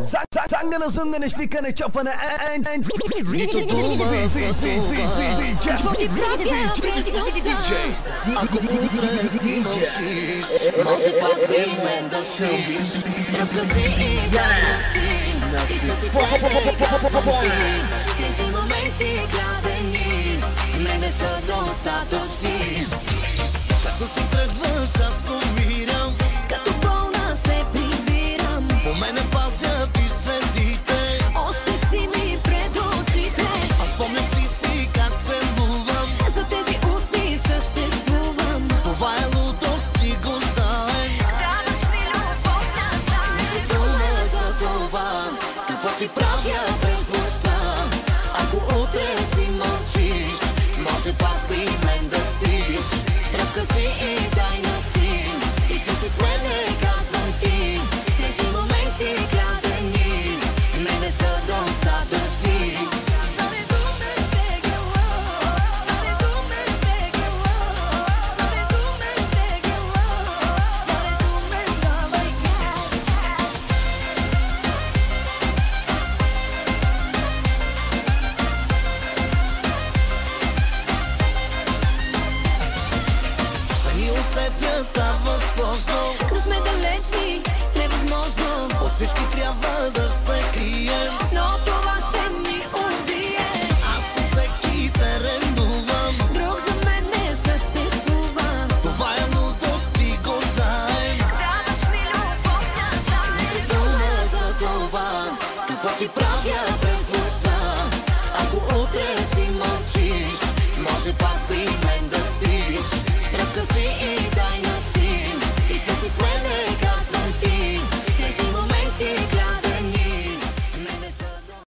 Зангане, зунгане, швикане, чопане, Нито дума за това. Какво ти правя? Диджей, ако утре си мълчиш, може пак при мен да спиш. Тръпка си и да носи, и ще си смене, казвам ти. Тези моменти гладени, не са достатъчни. Като си тръгваш, аз умирам, като болна се прибирам. По мене пазят и следите, още си ми пред очите. Аз помням си как целувам, за тези устни съществувам. Това е лудост, ти го знаеш. Даваш ми любов назад. Не дума за това, какво ти правя през нощта. Ако утре си мълчиш, може пак при мен да спиш. Тръпка си и дай носи, и ще си смене, казвам ти. Тези моменти гладени, не са достатъчни. Ни усетя, става сложно Да сме далечни, невъзможно. от всички трябва да се крием, Но това ще ми убие. аз със всеки те ревнувам. Друг за мен не съществува. Това е лудост, ти го знаеш. Даваш ми любов назад. Не дума за това, какво ти правя през нощта. Ако утре си мълчиш, може пак при